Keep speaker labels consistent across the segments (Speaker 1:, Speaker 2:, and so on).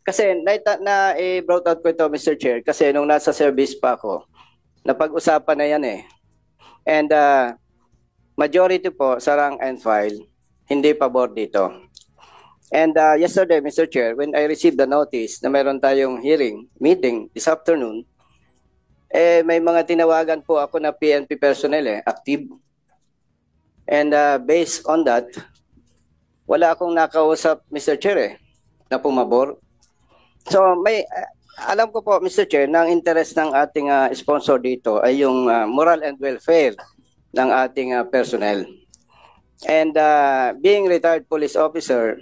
Speaker 1: Kasi brought out ko ito, Mr. Chair, kasi nung nasa service pa ako, napag-usapan na yan eh. And majority po sa rank and file, hindi pabor dito. And yesterday, Mr. Chair, when I received the notice na meron tayong meeting this afternoon, may mga tinawagan po ako na PNP personnel active. And based on that, wala akong nakausap, Mr. Chair, na pumabor. So alam ko po, Mr. Chair, na ang interest ng ating sponsor dito ay yung moral and welfare ng ating personnel. And being retired police officer,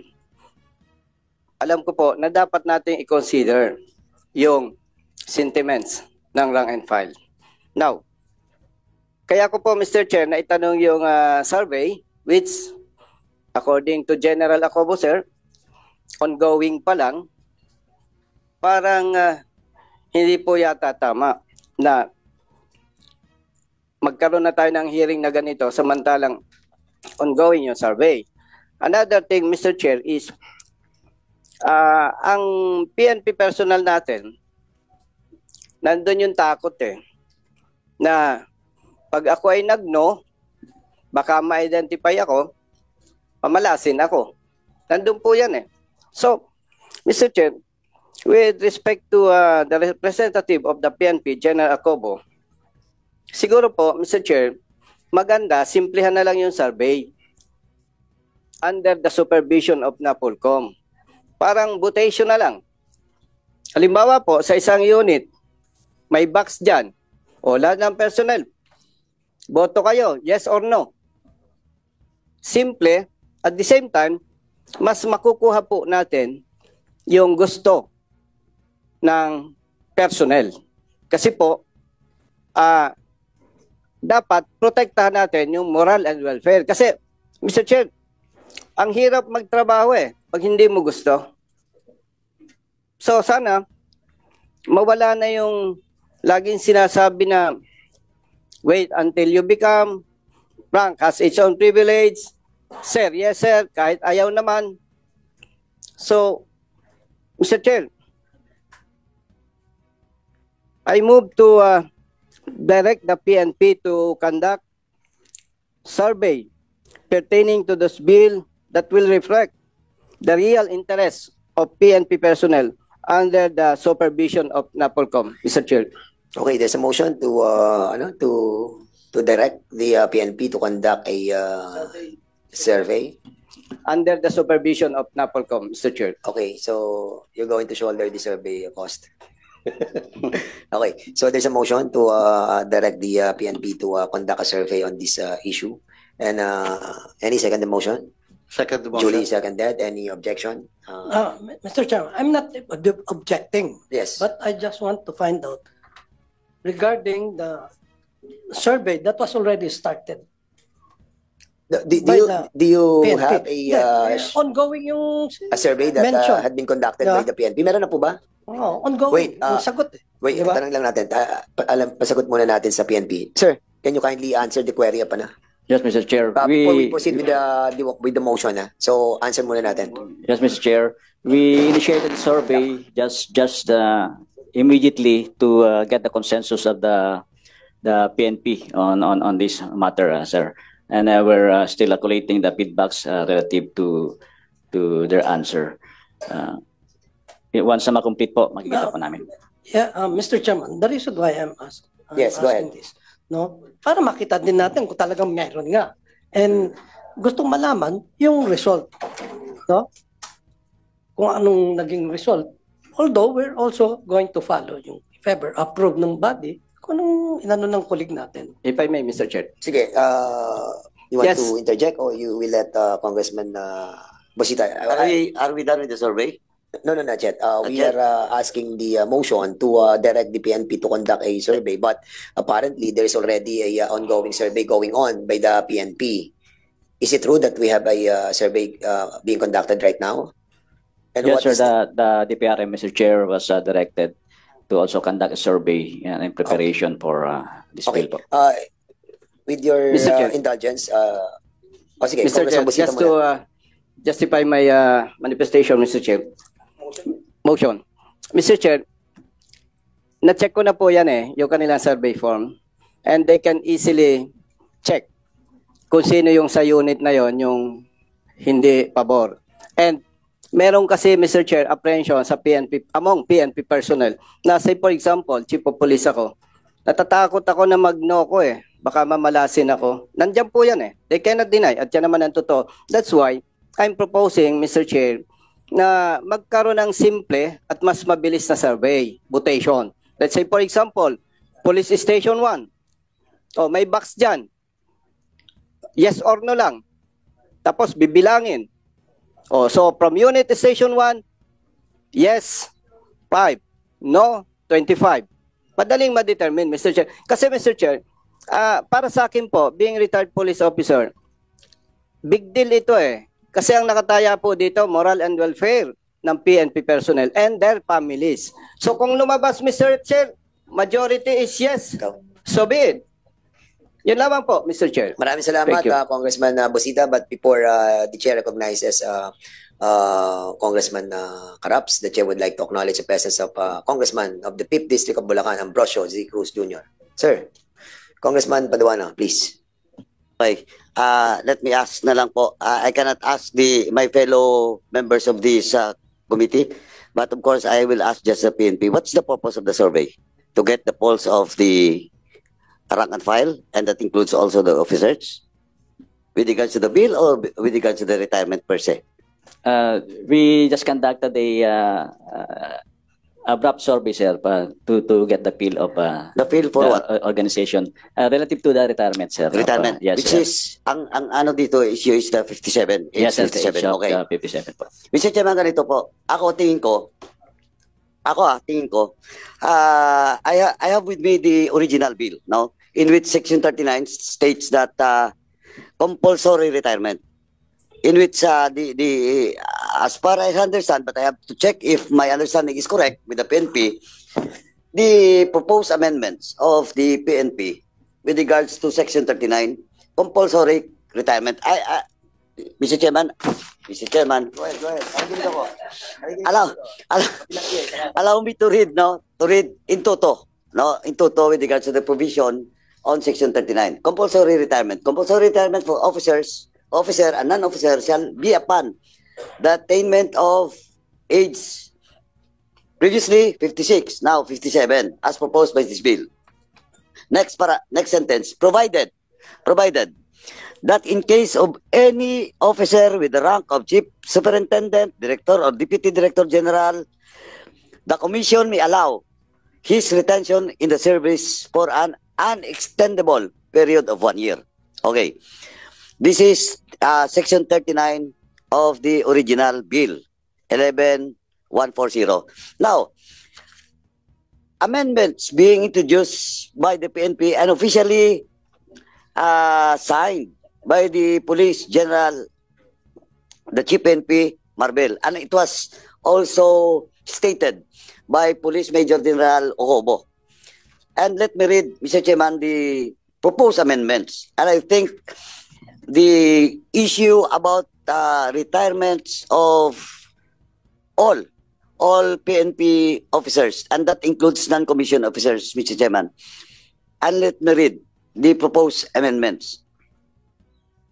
Speaker 1: alam ko po na dapat nating i-consider yung sentiments ng rank and file. Now, kaya ko po, Mr. Chair, na itanong yung survey, which according to General Acobo, sir, ongoing pa lang, parang hindi po yata tama na magkaroon na tayo ng hearing na ganito samantalang ongoing yung survey. Another thing, Mr. Chair, is ang PNP personnel natin, nandun yung takot na pag ako ay nag-no, baka ma-identify ako, pamalasin ako. Nandun po yan So, Mr. Chair, with respect to the representative of the PNP, General Acobo, siguro po, Mr. Chair, maganda, simplihan na lang yung survey under the supervision of NAPOLCOM. Parang votation na lang. Halimbawa po, sa isang unit, may box dyan. O lahat ng personnel, boto kayo, yes or no. Simple, at the same time, mas makukuha po natin yung gusto ng personnel. Kasi po, dapat protektahan natin yung moral and welfare. Kasi, Mr. Chair, ang hirap magtrabaho pag hindi mo gusto. So, sana, mawala na yung laging sinasabi na wait until you become, rank has its own privilege, sir, yes sir, kahit ayaw naman. So, Mr. Chair, I move to direct the PNP to conduct survey pertaining to this bill that will reflect the real interest of PNP personnel under the supervision of NAPOLCOM, Mr. Chair.
Speaker 2: Okay, there's a motion to direct the PNP to conduct a survey
Speaker 1: under the supervision of NAPOLCOM, Mr. Chair.
Speaker 2: Okay, so you're going to shoulder the survey cost. Okay, so there's a motion to direct the PNP to conduct a survey on this issue. And any second motion?
Speaker 3: Second motion.
Speaker 2: Julie seconded. Any objection?
Speaker 4: Mr. Chairman, I'm not objecting.
Speaker 2: Yes.
Speaker 4: But I just want to find out regarding the survey that was already started.
Speaker 2: Do you
Speaker 4: PNP.
Speaker 2: have a
Speaker 4: ongoing yung
Speaker 2: survey that
Speaker 4: mentioned.
Speaker 2: had been conducted by the PNP? Meron na po ba?
Speaker 4: Ongoing.
Speaker 2: Wait,
Speaker 4: yung sagot
Speaker 2: Wait,
Speaker 4: diba?
Speaker 2: tanong lang natin. Pasagot muna natin sa PNP. Sir, can you kindly answer the query pa na?
Speaker 3: Yes, Mr. Chair.
Speaker 2: Before we proceed with the motion, so answer muna natin.
Speaker 3: Yes, Mr. Chair. We initiated the survey just immediately to get the consensus of the PNP on this matter, sir. And we're still collating the feedbacks relative to their answer. Once na ma-complete po, makikita po namin.
Speaker 4: Yeah, Mr. Chairman, the reason why I'm
Speaker 2: Yes, go
Speaker 4: asking
Speaker 2: ahead.
Speaker 4: this, para makita din natin kung talagang meron nga. And gustong malaman yung result, kung anong naging result. Although we're also going to follow yung if ever approve ng body, kung anong inano ng colleague natin.
Speaker 1: If I may, Mr. Chair.
Speaker 2: Sige, you want
Speaker 1: Yes.
Speaker 2: to interject or you will let Congressman Bosita?
Speaker 5: Are we done with the survey?
Speaker 2: No, not yet. We
Speaker 5: yet?
Speaker 2: are asking the motion to direct the PNP to conduct a survey, but apparently there is already a ongoing survey going on by the PNP. Is it true that we have a survey being conducted right now? And
Speaker 3: Yes,
Speaker 2: what
Speaker 3: sir.
Speaker 2: is
Speaker 3: The DPRM, Mr. Chair, was directed to also conduct a survey in preparation for this
Speaker 2: Okay.
Speaker 3: bill po.
Speaker 2: With your
Speaker 1: Mr. Chair.
Speaker 2: indulgence, sige,
Speaker 1: Mr. Chair,
Speaker 2: Congressman Busita
Speaker 1: just to
Speaker 2: muna.
Speaker 1: justify my manifestation, Mr. Chair. Motion. Mr. Chair, na-check ko na po yan yung kanilang survey form. And they can easily check kung sino yung sa unit na yon yung hindi pabor. And meron kasi, Mr. Chair, apprehension sa PNP, among PNP personnel, na say for example, chief of police ako, natatakot ako na mag-no ko baka mamalasin ako. Nandiyan po yan They cannot deny, at yan naman ang totoo. That's why, I'm proposing, Mr. Chair, na magkaroon ng simple at mas mabilis na survey, mutation. Let's say, for example, Police Station 1. May box dyan. Yes or no lang. Tapos bibilangin. So from Unit Station 1, yes, 5. No, 25. Madaling ma-determine, Mr. Chair. Kasi, Mr. Chair, para sa akin po, being retired police officer, big deal ito Kasi ang nakataya po dito, moral and welfare ng PNP personnel and their families. So kung lumabas, Mr. Chair, majority is yes. So be it. Yun lamang po, Mr. Chair.
Speaker 2: Maraming salamat,
Speaker 1: Thank you.
Speaker 2: Congressman Busita. But before the chair recognizes Congressman Caraps, the chair would like to acknowledge the presence of Congressman of the 5th District of Bulacan, Ambrosio Z. Cruz Jr. Sir, Congressman Paduano, please.
Speaker 5: Okay. Let me ask na lang po. I cannot ask my fellow members of this committee, but of course, I will ask just the PNP. What's the purpose of the survey? To get the pulse of the rank and file, and that includes also the officers? With regards to the bill or with regards to the retirement per se?
Speaker 3: We just conducted a abrupt survey, sir, to get the feel of
Speaker 5: The feel for
Speaker 3: the
Speaker 5: what?
Speaker 3: Organization relative to the retirement, sir.
Speaker 5: Retirement.
Speaker 3: Yes,
Speaker 5: Which
Speaker 3: sir.
Speaker 5: is, ang ano dito, issue is the 57.
Speaker 3: Yes, sir.
Speaker 5: 57. Okay.
Speaker 3: 57 po.
Speaker 5: Mr. Chairman, ganito po. Tingin ko, I have with me the original bill, no? In which Section 39 states that compulsory retirement, in which as far as I understand, but I have to check if my understanding is correct with the PNP, the proposed amendments of the PNP with regards to Section 39, compulsory retirement. Mr. Chairman, go ahead. Allow me to read, in toto, with regards to the provision on Section 39. Compulsory retirement. Compulsory retirement for officer and non-officer shall be upon the attainment of age previously 56, now 57, as proposed by this bill. Next sentence, provided that in case of any officer with the rank of chief superintendent, director, or deputy director general, the commission may allow his retention in the service for an unextendable period of 1 year. Okay. This is Section 39 of the original bill, 11140. Now, amendments being introduced by the PNP and officially signed by the Police General, the Chief PNP, Marbel. And it was also stated by Police Major General Ocobo. And let me read, Mr. Chairman, the proposed amendments. And I think the issue about retirements of all PNP officers, and that includes non-commissioned officers, Mr. Chairman. And let me read the proposed amendments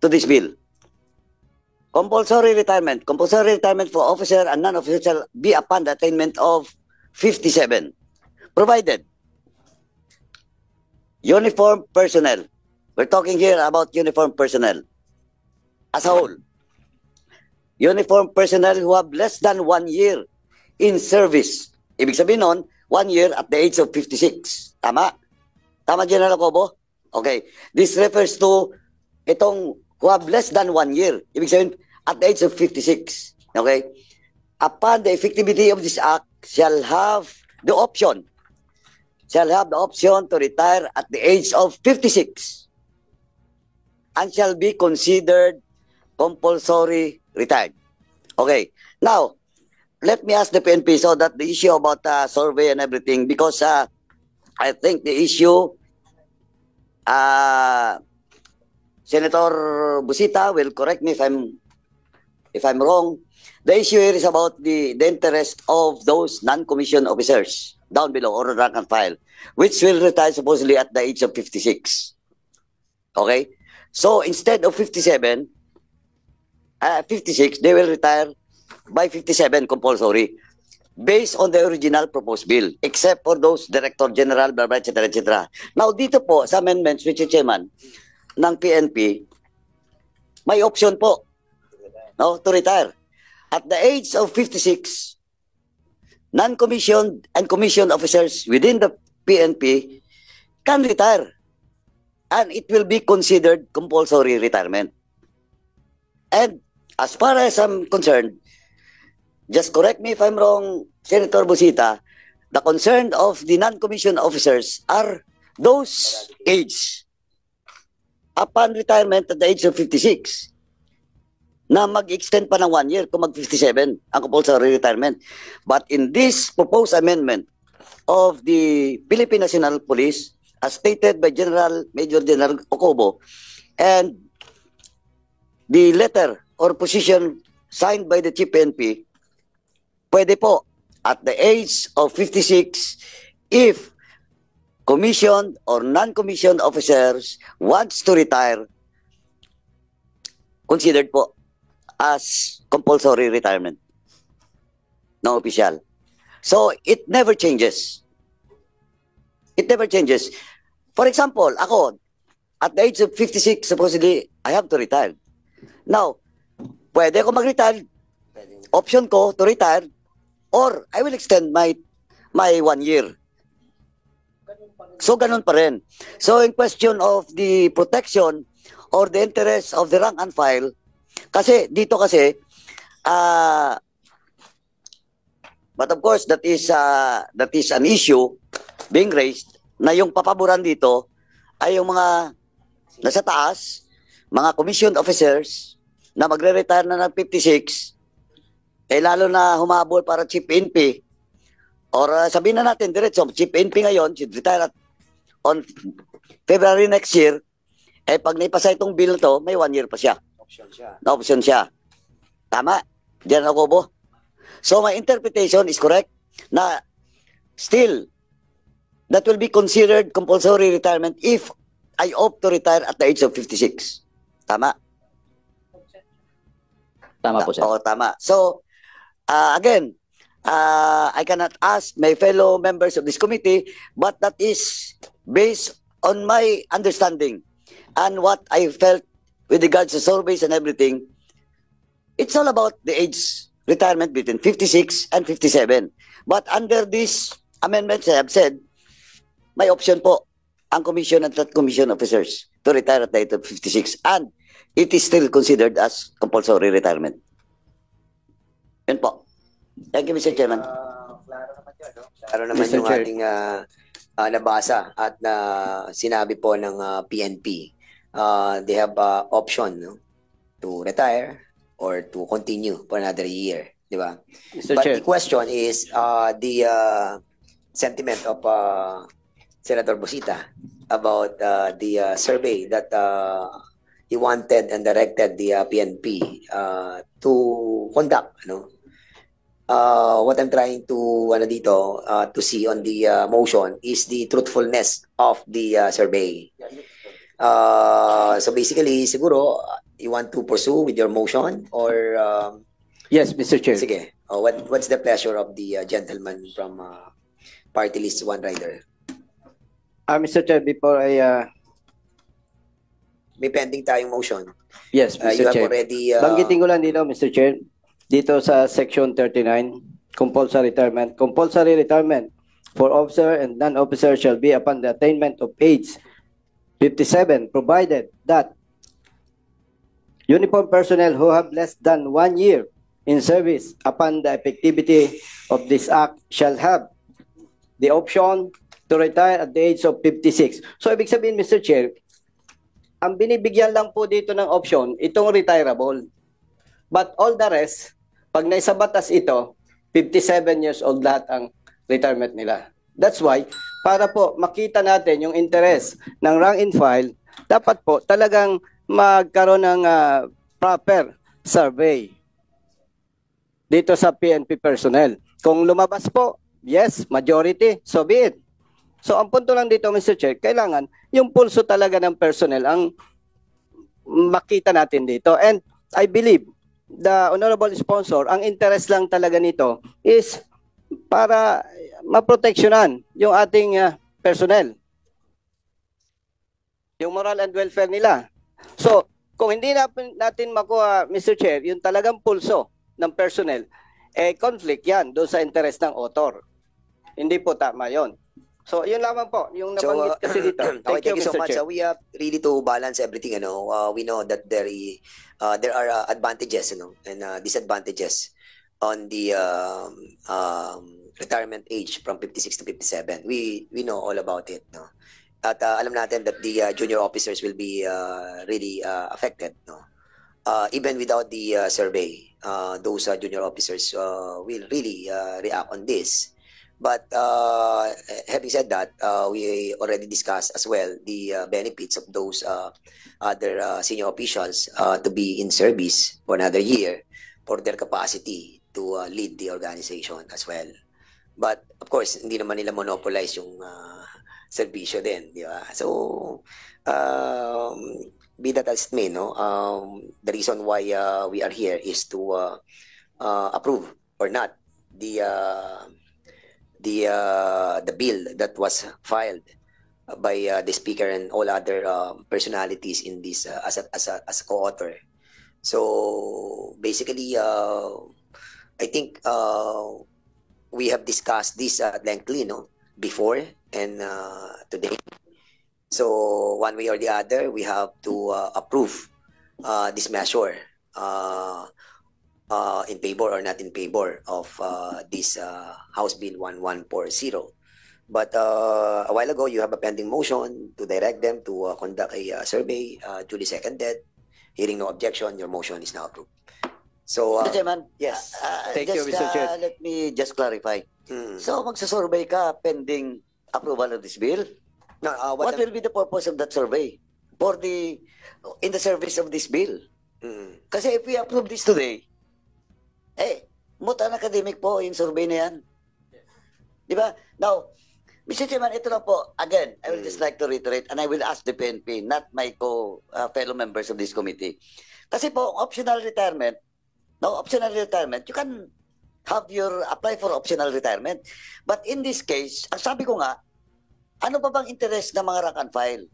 Speaker 5: to this bill. Compulsory retirement for officer and non-officer shall be upon the attainment of 57, provided uniform personnel. We're talking here about uniform personnel as a whole. Uniform personnel who have less than 1 year in service. Ibig sabihin nun, 1 year at the age of 56. Tama? Tama, General Ocobo? Okay. This refers to itong who have less than 1 year. Ibig sabihin, at the age of 56. Okay? Upon the effectivity of this act, shall have the option to retire at the age of 56 and shall be considered compulsory retired. Okay. Now, let me ask the PNP so that the issue about survey and everything, because I think the issue, Senator Busita will correct me if I'm wrong, The issue here is about the interest of those non-commissioned officers down below or rank and file, which will retire supposedly at the age of 56. Okay? So instead of 56, they will retire by 57 compulsory based on the original proposed bill, except for those Director General, blah, blah, etc., etc. Now, dito po sa amendments, Mr. Chairman, ng PNP, may option po, no, to retire. At the age of 56, non-commissioned and commissioned officers within the PNP can retire. And it will be considered compulsory retirement. And as far as I'm concerned, just correct me if I'm wrong, Senator Busita, the concern of the non-commissioned officers are those age upon retirement at the age of 56 na mag-extend pa ng 1 year kung mag-57 ang compulsory retirement. But in this proposed amendment of the Philippine National Police, as stated by Major General Ocobo, and the letter or position signed by the Chief PNP, pwede po at the age of 56 if commissioned or non-commissioned officers wants to retire, considered po as compulsory retirement. No official. So it never changes. It never changes. For example, ako, at the age of 56, supposedly, I have to retire. Now, pwede ako mag-retire. Option ko to retire or I will extend my 1 year. So, ganun pa rin. So, in question of the protection or the interest of the rank and file, kasi, dito kasi, but of course, that is an issue being raised na yung papaboran dito ay yung mga nasa taas, mga commissioned officers na magre-retire na ng 56, eh lalo na humabol para Chief PNP, or sabihin na natin diretso, Chief PNP ngayon, should retire on February next year, eh pag naipasa itong bill to, may 1 year pa siya. Na option siya. Tama? Diyan ako po. So my interpretation is correct na still that will be considered compulsory retirement if I opt to retire at the age of 56. Tama?
Speaker 3: Tama po, sir.
Speaker 5: Oo, tama. So, again, I cannot ask my fellow members of this committee, but that is based on my understanding and what I felt with regards to surveys and everything. It's all about the age retirement between 56 and 57. But under this amendments, I have said, may option po ang commission and non-commission officers to retire at the age of 56. And it is still considered as compulsory retirement. Yun po. Thank you, Mr. Chairman.
Speaker 6: Klaro naman yung ating nabasa at sinabi po ng PNP. They have option, no, to retire or to continue for another year, di ba? But
Speaker 1: Chair.
Speaker 6: the question is the sentiment of Senator Busita about the survey that he wanted and directed the PNP to conduct, no? What I'm trying to to see on the motion is the truthfulness of the survey. So basically, siguro, you want to pursue with your motion or
Speaker 1: Yes, Mr. Chair.
Speaker 6: sige, what's the pleasure of the gentleman from Party List One Rider?
Speaker 1: Mr. Chair, before I
Speaker 6: May pending tayong motion.
Speaker 1: yes,
Speaker 6: You
Speaker 1: Mr.
Speaker 6: have
Speaker 1: Chair.
Speaker 6: already
Speaker 1: Banggitin ko lang dito, Mr. Chair, dito sa Section 39, compulsory retirement. Compulsory retirement for officer and non-officer shall be upon the attainment of age 57, provided that uniformed personnel who have less than 1 year in service upon the effectivity of this act shall have the option to retire at the age of 56. So, ibig sabihin, Mr. Chair, ang binibigyan lang po dito ng option, itong retirable. But all the rest, pag naisabatas ito, 57 years old lahat ang retirement nila. That's why, para po makita natin yung interest ng rank and file, dapat po talagang magkaroon ng proper survey. dito sa PNP personnel. Kung lumabas po, yes, majority, so be it. So ang punto lang dito, Mr. Chair, kailangan yung pulso talaga ng personnel ang makita natin dito. And I believe the honorable sponsor, ang interest lang talaga nito is para maproteksyonan yung ating personnel. Yung moral and welfare nila. So, kung hindi natin makuha, Mr. Chair, yung talagang pulso ng personnel, conflict yan doon sa interest ng author. Hindi po tama yon. So, yun lamang po, yung nabanggit kasi dito.
Speaker 6: Okay, thank you so
Speaker 1: Mr.
Speaker 6: much.
Speaker 1: Chair.
Speaker 6: We have really to balance everything. We know that there are advantages, and disadvantages on the retirement age from 56 to 57. We know all about it. No? At alam natin that the junior officers will be really affected. No? Even without the survey, those junior officers will really react on this. But having said that, we already discussed as well the benefits of those other senior officials to be in service for another year for their capacity to lead the organization as well. But of course, hindi naman nila monopolize yung serbisyo din, di ba? So, be that as it may, no? The reason why we are here is to approve or not the bill that was filed by the speaker and all other personalities in this as a co-author. So basically, I think we have discussed this lengthily, before and today. So one way or the other, we have to approve this measure. In favor or not in favor of this House Bill 1140. But a while ago, you have a pending motion to direct them to conduct a survey, duly seconded. Hearing no objection, your motion is now approved. So,
Speaker 5: Mr. Chairman,
Speaker 6: yes.
Speaker 1: Thank you, Mr. Chair.
Speaker 5: Let me just clarify. So, magsasurvey ka pending approval of this bill?
Speaker 6: No,
Speaker 5: What will be the purpose of that survey? In the service of this bill? Kasi if we approve this today, moot an academic po yung survey na yan. Di ba? Now, Mr. Chairman, ito lang po. Again, I will just like to reiterate and I will ask the PNP, not my fellow members of this committee. Kasi po, optional retirement, you can apply for optional retirement. But in this case, ang sabi ko nga, ano ba bang interest ng mga rank and file?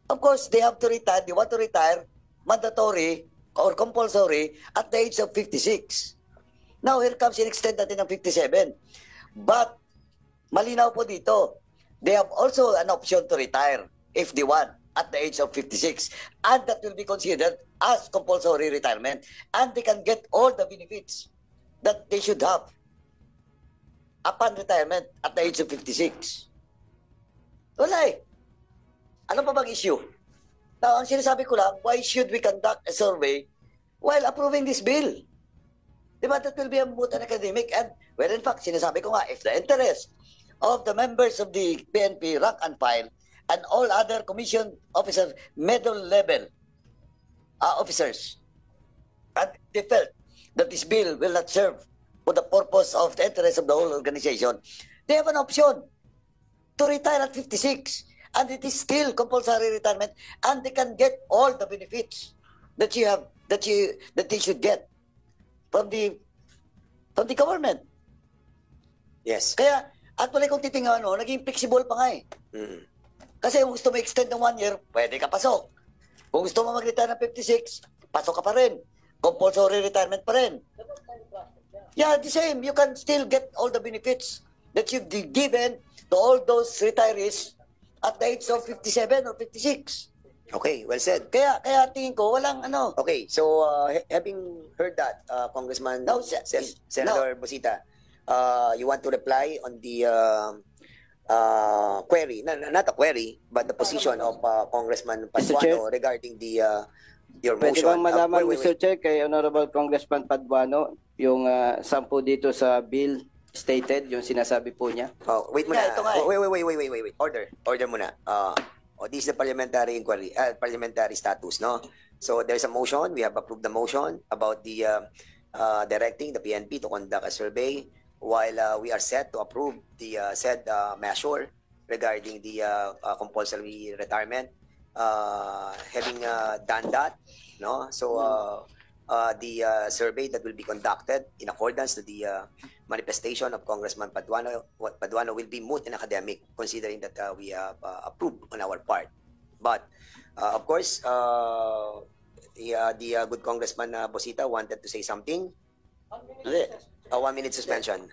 Speaker 5: Of course, they have to retire. They want to retire mandatory or compulsory at the age of 56. Now, here comes in-extend natin ng 57. But, malinaw po dito, they have also an option to retire if they want at the age of 56. And that will be considered as compulsory retirement. And they can get all the benefits that they should have upon retirement at the age of 56. Wala eh. Ano pa bang issue? Now, ang sinasabi ko lang, why should we conduct a survey while approving this bill? Diba, that will be a moot and academic. And, well, in fact, sinasabi ko nga, if the interest of the members of the PNP rank and file and all other commission officers, middle level officers, and they felt that this bill will not serve for the purpose of the interest of the whole organization, they have an option to retire at 56. And it is still compulsory retirement, and they can get all the benefits that they should get from the government.
Speaker 6: Yes.
Speaker 5: Kaya actually kung titingnan mo, naging flexible pa nga eh. Kasi kung gusto mo extend ng 1 year, pwede ka pasok. Kung gusto mo mag-retire ng 56, pasok ka pa rin. Compulsory retirement pa rin. Yeah, the same. You can still get all the benefits that you've given to all those retirees at the age of 57 or 56.
Speaker 6: Okay, well said.
Speaker 5: Kaya tingin ko, walang ano.
Speaker 6: Okay, so having heard that, Congressman
Speaker 5: No,
Speaker 6: Senator Busita, you want to reply on the query, not a query, but the position of Congressman
Speaker 1: Mr. Chair?
Speaker 6: Paduano regarding the your
Speaker 1: Pwede
Speaker 6: motion.
Speaker 1: bang malaman,
Speaker 6: Wait.
Speaker 1: Mr. Chair, kay Honorable Congressman Paduano, yung 10 dito sa bill stated, yung sinasabi po niya?
Speaker 6: Wait muna.
Speaker 5: Yeah, ito nga eh.
Speaker 6: Wait. Order muna. This is the parliamentary inquiry, parliamentary status, no? So there's a motion. We have approved the motion about the directing the PNP to conduct a survey while we are set to approve the said measure regarding the compulsory retirement. Having done that, no, so the survey that will be conducted in accordance to the manifestation of Congressman Paduano will be moot and academic, considering that we have approved on our part. But of course, the good Congressman Bosita wanted to say something. 1 minute suspension.